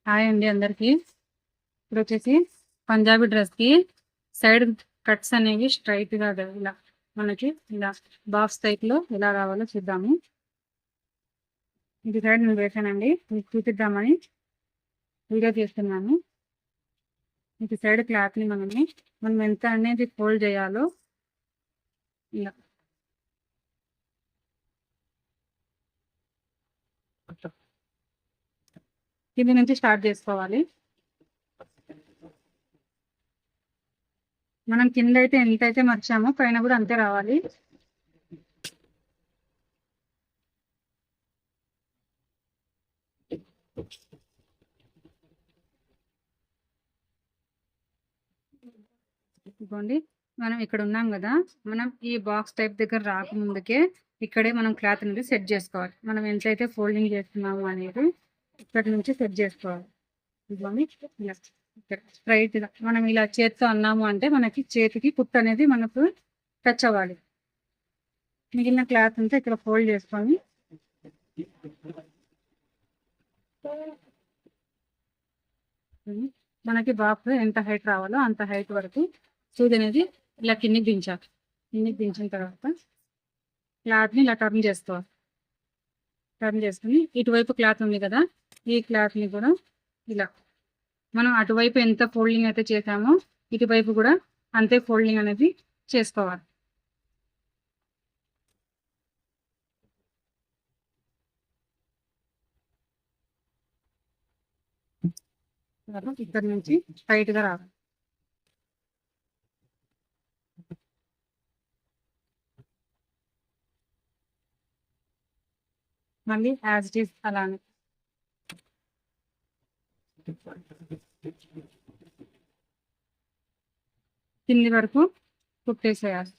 Hi అండి అందరికి. ఇప్పుడు వచ్చేసి పంజాబీ డ్రెస్ కి సైడ్ కట్స్ అనేవి స్ట్రైట్ గా ఇలా మనకి ఇలా బాక్స్ టైప్ లో ఎలా రావాలో చూద్దాము. ఇది సైడ్ నేను వేసానండి, మీకు చూపిద్దామని వీడియో తీస్తున్నాను. ఇది సైడ్ క్లాత్ ని మనం ఎంత అనేది ఫోల్డ్ చేయాలో ఇలా కింది నుంచి స్టార్ట్ చేసుకోవాలి. మనం కింద అయితే ఎంతైతే మర్చామో పైన కూడా అంతే రావాలి. ఇదిగోండి, మనం ఇక్కడ ఉన్నాం కదా, మనం ఈ బాక్స్ టైప్ దగ్గర రాకముందుకే ఇక్కడే మనం క్లాత్ అనేది సెట్ చేసుకోవాలి. మనం ఎంతైతే ఫోల్డింగ్ చేస్తున్నాము అనేది ఇక్కడ నుంచి సెట్ చేసుకోవాలి. ఇదిగోండి, స్ట్రైట్ గా మనం ఇలా చేతితో అన్నాము అంటే మనకి చేతికి కుట్టు అనేది మనకు టచ్ అవ్వాలి. మిగిలిన క్లాత్ అంతా ఇక్కడ ఫోల్డ్ చేసుకొని మనకి బాక్స్ ఎంత హైట్ రావాలో అంత హైట్ వరకు సూది అనేది ఇలా కిందికి దించాలి. కిందికి దించిన తర్వాత క్లాత్ని ఇలా టర్న్ చేసుకోవాలి. టర్న్ చేసుకుని ఇటువైపు క్లాత్ ఉంది కదా, ఈ క్లాత్ని కూడా ఇలా మనం అటువైపు ఎంత ఫోల్డింగ్ అయితే చేసామో ఇటువైపు కూడా అంతే ఫోల్డింగ్ అనేది చేసుకోవాలి. ఇక్కడ నుంచి స్ట్రైట్ గా రావాలి. మళ్ళీ యాజ్ ఇట్ ఈస్ అలానే కింది వరకు కుట్టేసేయాలి.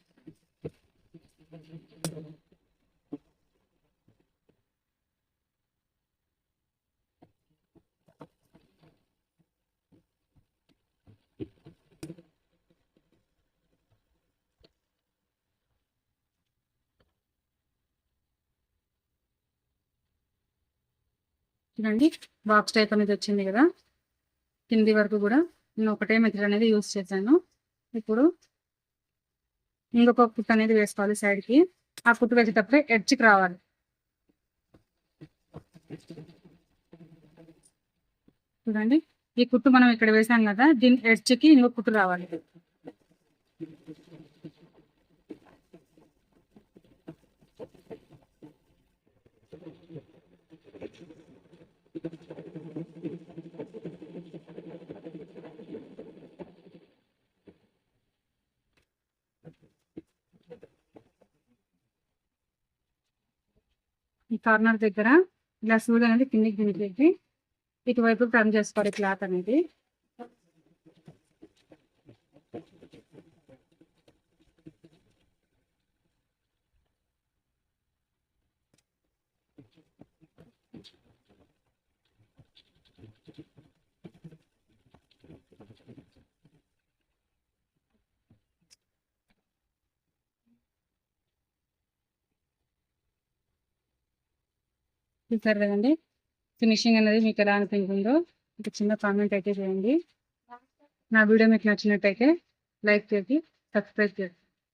చూడండి, బాక్స్ టైప్ అనేది వచ్చింది కదా. కింది వరకు కూడా నేను ఒకటే మెథడ్ అనేది యూజ్ చేశాను. ఇప్పుడు ఇంకొక కుట్టు అనేది వేసుకోవాలి సైడ్కి. ఆ కుట్టు వేసేటప్పుడే ఎడ్జ్కి రావాలి. చూడండి, ఈ కుట్టు మనం ఇక్కడ వేసాం కదా, దీని ఎడ్జ్కి ఇంకొక కుట్టు రావాలి. ఈ కార్నర్ దగ్గర ఇలా సూది అనేది కిందికి దించేసి ఇటువైపు టర్న్ చేసుకోవాలి క్లాత్ అనేది. చూసారు కదండి, ఫినిషింగ్ అనేది మీకు ఎలా అనిపించిందో ఒక చిన్న కామెంట్ అయితే చేయండి. నా వీడియో మీకు నచ్చినట్టయితే లైక్ చేసి సబ్స్క్రైబ్ చేయండి.